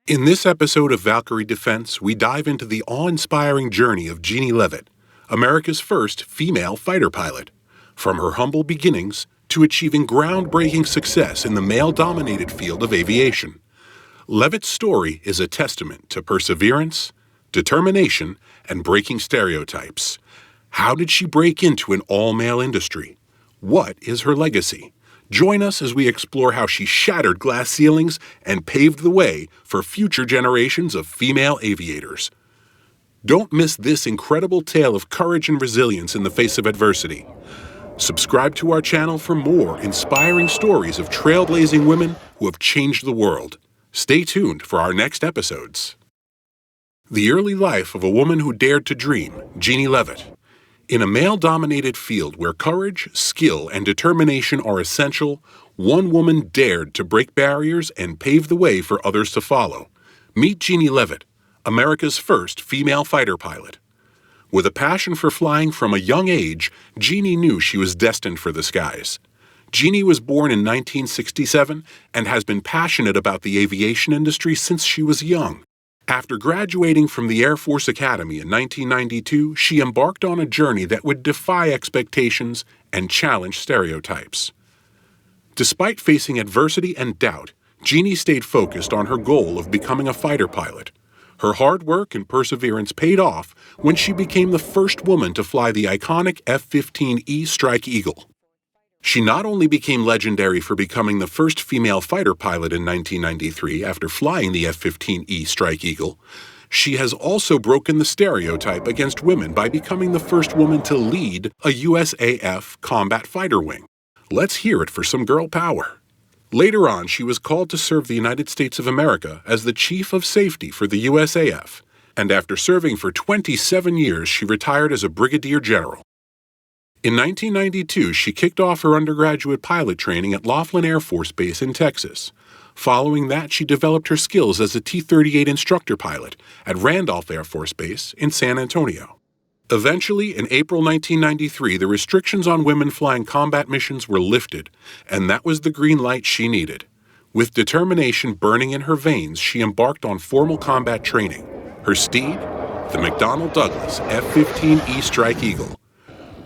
In this episode of Valkyrie Defense, we dive into the awe-inspiring journey of Jeannie Leavitt, America's first female fighter pilot. From her humble beginnings to achieving groundbreaking success in the male-dominated field of aviation. Leavitt's story is a testament to perseverance, determination, and breaking stereotypes. How did she break into an all-male industry? What is her legacy? Join us as we explore how she shattered glass ceilings and paved the way for future generations of female aviators. Don't miss this incredible tale of courage and resilience in the face of adversity. Subscribe to our channel for more inspiring stories of trailblazing women who have changed the world. Stay tuned for our next episodes. The early life of a woman who dared to dream, Jeannie Leavitt. In a male-dominated field where courage, skill, and determination are essential, one woman dared to break barriers and pave the way for others to follow. Meet Jeannie Leavitt, America's first female fighter pilot. With a passion for flying from a young age, Jeannie knew she was destined for the skies. Jeannie was born in 1967 and has been passionate about the aviation industry since she was young. After graduating from the Air Force Academy in 1992, she embarked on a journey that would defy expectations and challenge stereotypes. Despite facing adversity and doubt, Jeannie stayed focused on her goal of becoming a fighter pilot. Her hard work and perseverance paid off when she became the first woman to fly the iconic F-15E Strike Eagle. She not only became legendary for becoming the first female fighter pilot in 1993 after flying the F-15E Strike Eagle, she has also broken the stereotype against women by becoming the first woman to lead a USAF combat fighter wing. Let's hear it for some girl power. Later on, she was called to serve the United States of America as the Chief of Safety for the USAF, and after serving for 27 years, she retired as a Brigadier General. In 1992, she kicked off her undergraduate pilot training at Laughlin Air Force Base in Texas. Following that, she developed her skills as a T-38 instructor pilot at Randolph Air Force Base in San Antonio. Eventually, in April 1993, the restrictions on women flying combat missions were lifted, and that was the green light she needed. With determination burning in her veins, she embarked on formal combat training. Her steed? The McDonnell Douglas F-15E Strike Eagle.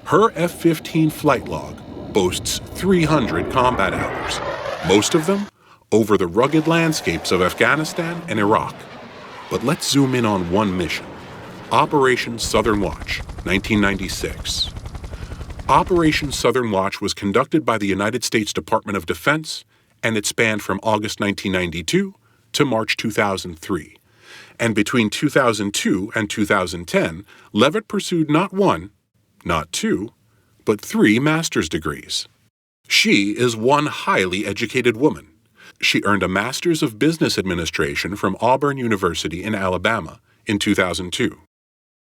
Her F-15 flight log boasts 300 combat hours, most of them over the rugged landscapes of Afghanistan and Iraq. But let's zoom in on one mission. Operation Southern Watch, 1996. Operation Southern Watch was conducted by the United States Department of Defense, and it spanned from August 1992 to March 2003. And between 2002 and 2010, Leavitt pursued not one, not two, but 3 master's degrees. She is one highly educated woman. She earned a Master's of Business Administration from Auburn University in Alabama in 2002,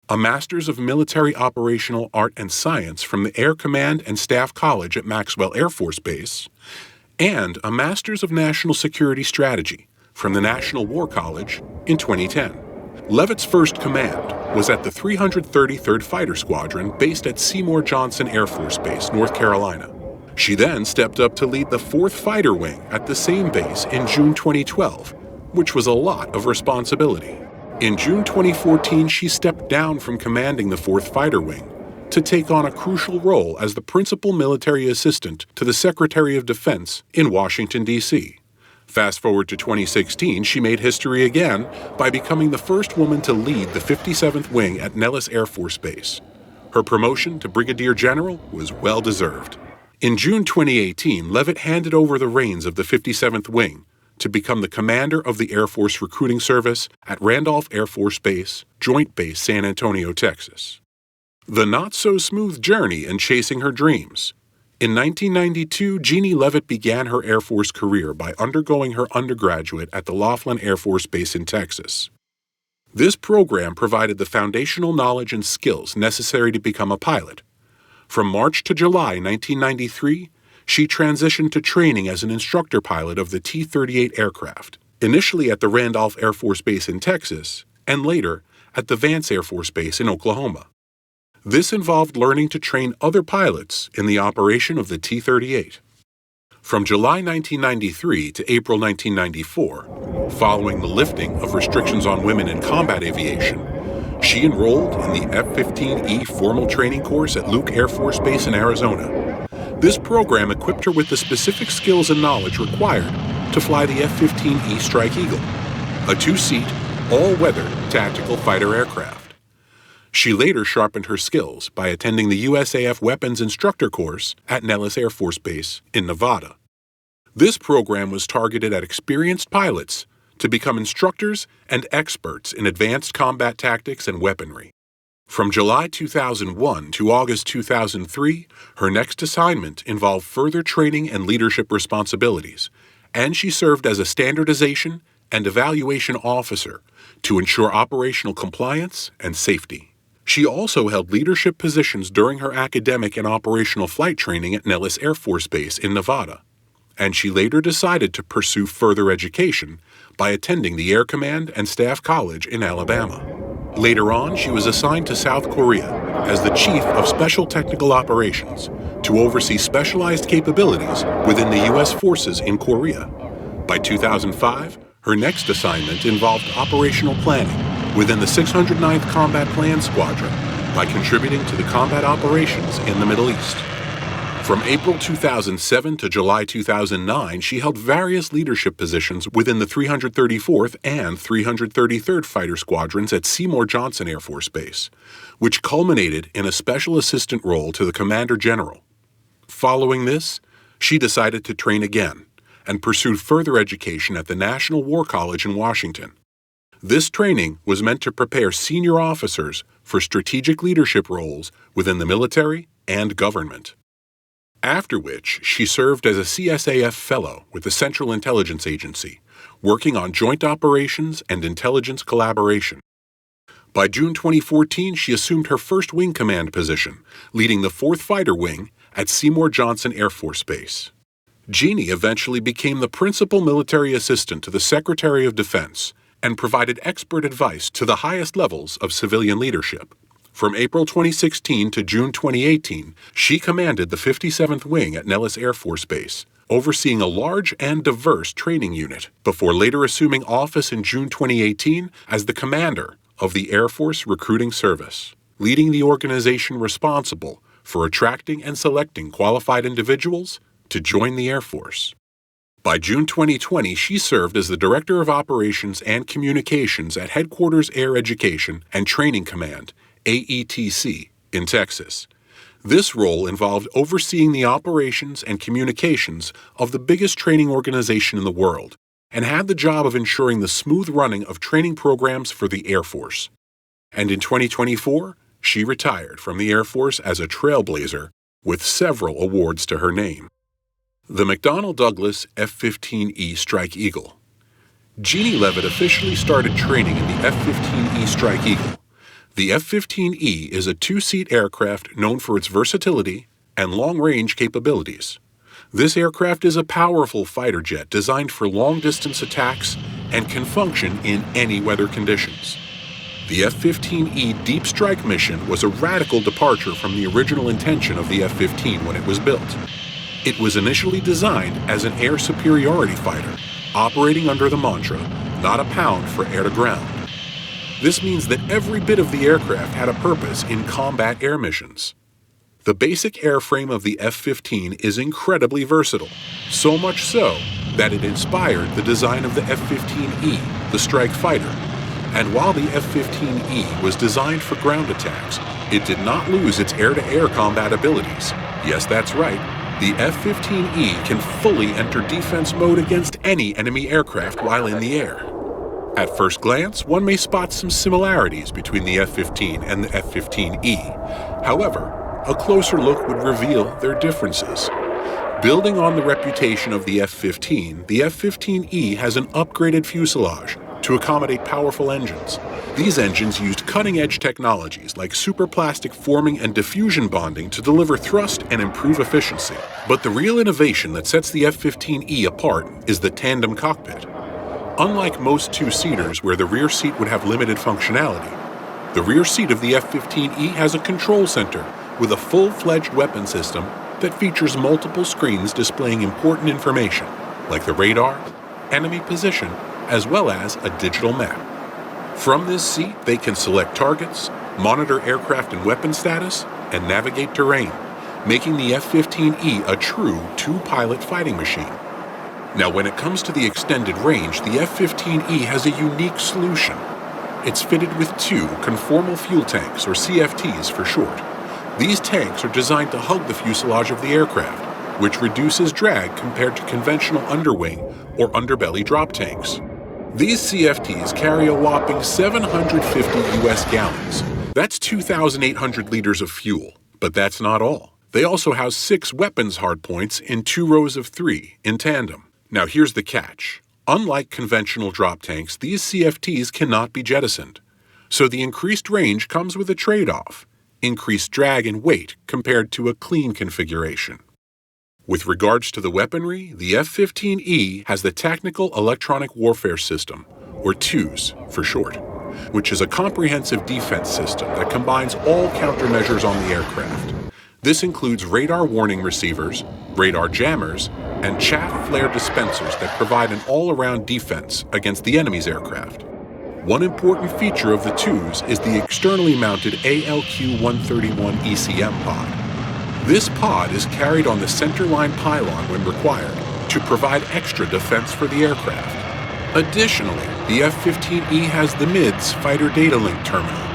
a Master's of Military Operational Art and Science from the Air Command and Staff College at Maxwell Air Force Base, and a Master's of National Security Strategy from the National War College in 2010. Leavitt's first command was at the 333rd Fighter Squadron based at Seymour Johnson Air Force Base, North Carolina. She then stepped up to lead the 4th Fighter Wing at the same base in June 2012, which was a lot of responsibility. In June 2014, she stepped down from commanding the 4th Fighter Wing to take on a crucial role as the principal military assistant to the Secretary of Defense in Washington, D.C. Fast forward to 2016, she made history again by becoming the first woman to lead the 57th Wing at Nellis Air Force Base. Her promotion to Brigadier General was well-deserved. In June 2018, Leavitt handed over the reins of the 57th Wing to become the commander of the Air Force Recruiting Service at Randolph Air Force Base, Joint Base San Antonio, Texas. The not-so-smooth journey in chasing her dreams. In 1992, Jeannie Leavitt began her Air Force career by undergoing her undergraduate at the Laughlin Air Force Base in Texas. This program provided the foundational knowledge and skills necessary to become a pilot. From March to July 1993, she transitioned to training as an instructor pilot of the T-38 aircraft, initially at the Randolph Air Force Base in Texas, and later at the Vance Air Force Base in Oklahoma. This involved learning to train other pilots in the operation of the T-38. From July 1993 to April 1994, following the lifting of restrictions on women in combat aviation, she enrolled in the F-15E formal training course at Luke Air Force Base in Arizona. This program equipped her with the specific skills and knowledge required to fly the F-15E Strike Eagle, a two-seat, all-weather tactical fighter aircraft. She later sharpened her skills by attending the USAF Weapons Instructor course at Nellis Air Force Base in Nevada. This program was targeted at experienced pilots to become instructors and experts in advanced combat tactics and weaponry. From July 2001 to August 2003, her next assignment involved further training and leadership responsibilities, and she served as a standardization and evaluation officer to ensure operational compliance and safety. She also held leadership positions during her academic and operational flight training at Nellis Air Force Base in Nevada, and she later decided to pursue further education by attending the Air Command and Staff College in Alabama. Later on, she was assigned to South Korea as the Chief of Special Technical Operations to oversee specialized capabilities within the U.S. forces in Korea. By 2005, her next assignment involved operational planning within the 609th Combat Plan Squadron by contributing to the combat operations in the Middle East. From April 2007 to July 2009, she held various leadership positions within the 334th and 333rd Fighter Squadrons at Seymour Johnson Air Force Base, which culminated in a special assistant role to the Commander General. Following this, she decided to train again and pursued further education at the National War College in Washington. This training was meant to prepare senior officers for strategic leadership roles within the military and government. After which, she served as a CSAF Fellow with the Central Intelligence Agency, working on joint operations and intelligence collaboration. By June 2014, she assumed her first wing command position, leading the 4th Fighter Wing at Seymour Johnson Air Force Base. Jeannie eventually became the principal military assistant to the Secretary of Defense and provided expert advice to the highest levels of civilian leadership. From April 2016 to June 2018, she commanded the 57th Wing at Nellis Air Force Base, overseeing a large and diverse training unit, before later assuming office in June 2018 as the commander of the Air Force Recruiting Service, leading the organization responsible for attracting and selecting qualified individuals to join the Air Force. By June 2020, she served as the Director of Operations and Communications at Headquarters Air Education and Training Command, AETC, in Texas. This role involved overseeing the operations and communications of the biggest training organization in the world, and had the job of ensuring the smooth running of training programs for the Air Force. And in 2024, she retired from the Air Force as a trailblazer with several awards to her name. The McDonnell Douglas F-15E Strike Eagle. Jeannie Leavitt officially started training in the F-15E Strike Eagle. The F-15E is a two-seat aircraft known for its versatility and long-range capabilities. This aircraft is a powerful fighter jet designed for long-distance attacks and can function in any weather conditions. The F-15E Deep Strike mission was a radical departure from the original intention of the F-15 when it was built. It was initially designed as an air superiority fighter, operating under the mantra, "Not a pound for air-to-ground." This means that every bit of the aircraft had a purpose in combat air missions. The basic airframe of the F-15 is incredibly versatile, so much so that it inspired the design of the F-15E, the strike fighter. And while the F-15E was designed for ground attacks, it did not lose its air-to-air combat abilities. Yes, that's right. The F-15E can fully enter defense mode against any enemy aircraft while in the air. At first glance, one may spot some similarities between the F-15 and the F-15E. However, a closer look would reveal their differences. Building on the reputation of the F-15, the F-15E has an upgraded fuselage to accommodate powerful engines. These engines used cutting-edge technologies like superplastic forming and diffusion bonding to deliver thrust and improve efficiency. But the real innovation that sets the F-15E apart is the tandem cockpit. Unlike most two-seaters where the rear seat would have limited functionality, the rear seat of the F-15E has a control center with a full-fledged weapon system that features multiple screens displaying important information, like the radar, enemy position, as well as a digital map. From this seat, they can select targets, monitor aircraft and weapon status, and navigate terrain, making the F-15E a true two-pilot fighting machine. Now, when it comes to the extended range, the F-15E has a unique solution. It's fitted with two conformal fuel tanks, or CFTs for short. These tanks are designed to hug the fuselage of the aircraft, which reduces drag compared to conventional underwing or underbelly drop tanks. These CFTs carry a whopping 750 U.S. gallons. That's 2,800 liters of fuel. But that's not all. They also house 6 weapons hardpoints in 2 rows of 3 in tandem. Now here's the catch. Unlike conventional drop tanks, these CFTs cannot be jettisoned. So the increased range comes with a trade-off: increased drag and weight compared to a clean configuration. With regards to the weaponry, the F-15E has the Tactical Electronic Warfare System, or TEWS for short, which is a comprehensive defense system that combines all countermeasures on the aircraft. This includes radar warning receivers, radar jammers, and chaff flare dispensers that provide an all-around defense against the enemy's aircraft. One important feature of the TEWS is the externally mounted ALQ-131 ECM pod. This pod is carried on the centerline pylon when required to provide extra defense for the aircraft. Additionally, the F-15E has the MIDS Fighter Data Link Terminal,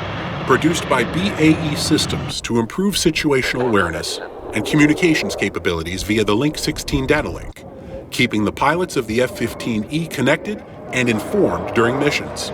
produced by BAE Systems to improve situational awareness and communications capabilities via the Link 16 data link, keeping the pilots of the F-15E connected and informed during missions.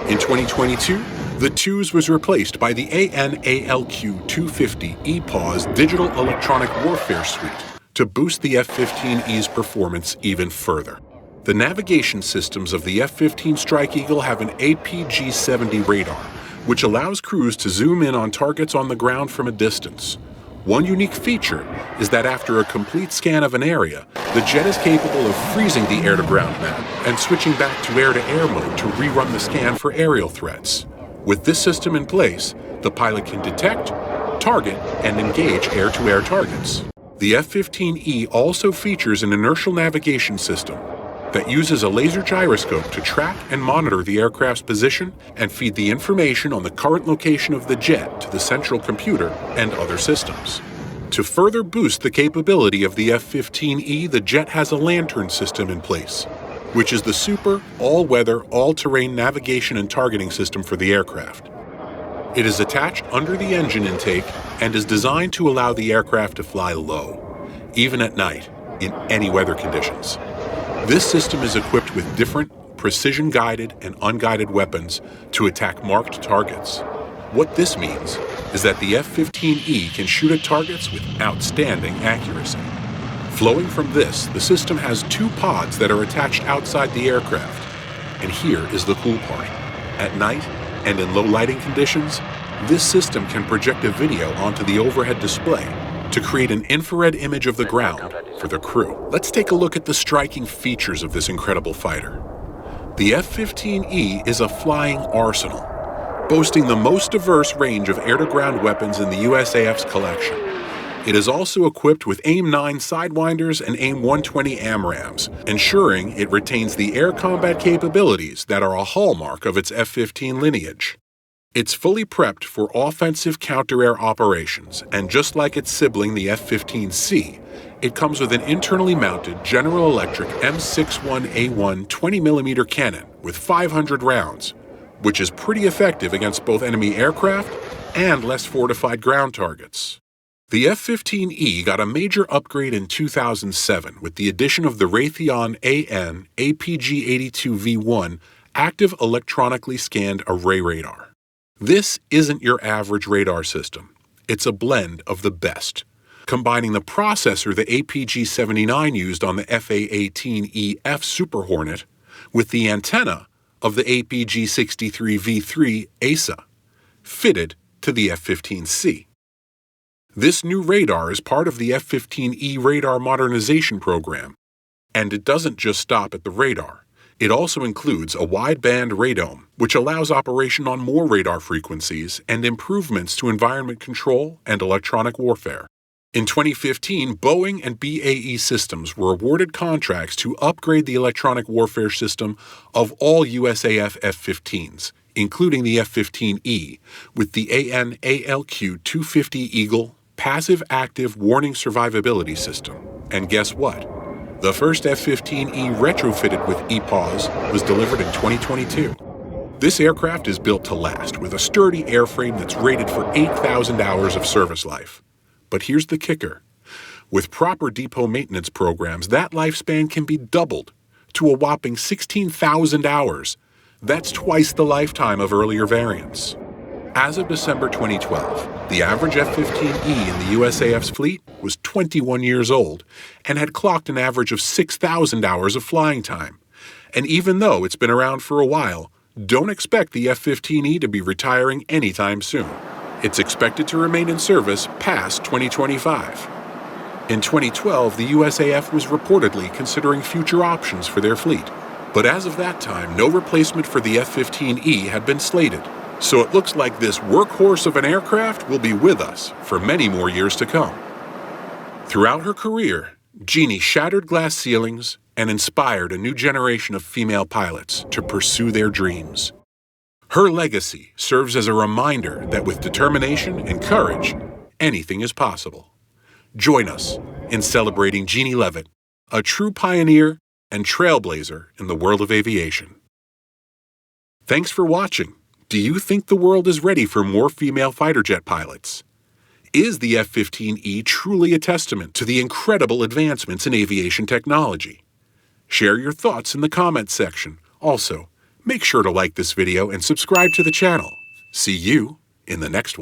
In 2022, the TEWS was replaced by the AN/ALQ-250 EPAWS Digital Electronic Warfare Suite to boost the F-15E's performance even further. The navigation systems of the F-15 Strike Eagle have an APG-70 radar, which allows crews to zoom in on targets on the ground from a distance. One unique feature is that after a complete scan of an area, the jet is capable of freezing the air-to-ground map and switching back to air-to-air mode to rerun the scan for aerial threats. With this system in place, the pilot can detect, target, and engage air-to-air targets. The F-15E also features an inertial navigation system that uses a laser gyroscope to track and monitor the aircraft's position and feed the information on the current location of the jet to the central computer and other systems. To further boost the capability of the F-15E, the jet has a lantern system in place, which is the super, all-weather, all-terrain navigation and targeting system for the aircraft. It is attached under the engine intake and is designed to allow the aircraft to fly low, even at night, in any weather conditions. This system is equipped with different precision-guided and unguided weapons to attack marked targets. What this means is that the F-15E can shoot at targets with outstanding accuracy. Flowing from this, the system has 2 pods that are attached outside the aircraft. And here is the cool part. At night and in low lighting conditions, this system can project a video onto the overhead display to create an infrared image of the ground for the crew. Let's take a look at the striking features of this incredible fighter. The F-15E is a flying arsenal, boasting the most diverse range of air-to-ground weapons in the USAF's collection. It is also equipped with AIM-9 Sidewinders and AIM-120 AMRAAMs, ensuring it retains the air combat capabilities that are a hallmark of its F-15 lineage. It's fully prepped for offensive counter-air operations, and just like its sibling, the F-15C, it comes with an internally mounted General Electric M61A1 20mm cannon with 500 rounds, which is pretty effective against both enemy aircraft and less fortified ground targets. The F-15E got a major upgrade in 2007 with the addition of the Raytheon AN APG-82V1 active electronically scanned array radar. This isn't your average radar system. It's a blend of the best, combining the processor the APG-79 used on the FA-18EF Super Hornet with the antenna of the APG-63V3 ASA, fitted to the F-15C. This new radar is part of the F-15E radar modernization program, and it doesn't just stop at the radar. It also includes a wideband radome, which allows operation on more radar frequencies and improvements to environment control and electronic warfare. In 2015, Boeing and BAE Systems were awarded contracts to upgrade the electronic warfare system of all USAF F-15s, including the F-15E, with the AN/ALQ-250 Eagle passive-active warning survivability system. And guess what? The first F-15E retrofitted with EPAWS was delivered in 2022. This aircraft is built to last, with a sturdy airframe that's rated for 8,000 hours of service life. But here's the kicker. With proper depot maintenance programs, that lifespan can be doubled to a whopping 16,000 hours. That's twice the lifetime of earlier variants. As of December 2012, the average F-15E in the USAF's fleet was 21 years old and had clocked an average of 6,000 hours of flying time. And even though it's been around for a while, don't expect the F-15E to be retiring anytime soon. It's expected to remain in service past 2025. In 2012, the USAF was reportedly considering future options for their fleet. But as of that time, no replacement for the F-15E had been slated. So it looks like this workhorse of an aircraft will be with us for many more years to come. Throughout her career, Jeannie shattered glass ceilings and inspired a new generation of female pilots to pursue their dreams. Her legacy serves as a reminder that with determination and courage, anything is possible. Join us in celebrating Jeannie Leavitt, a true pioneer and trailblazer in the world of aviation. Thanks for watching. Do you think the world is ready for more female fighter jet pilots? Is the F-15E truly a testament to the incredible advancements in aviation technology? Share your thoughts in the comments section. Also, make sure to like this video and subscribe to the channel. See you in the next one.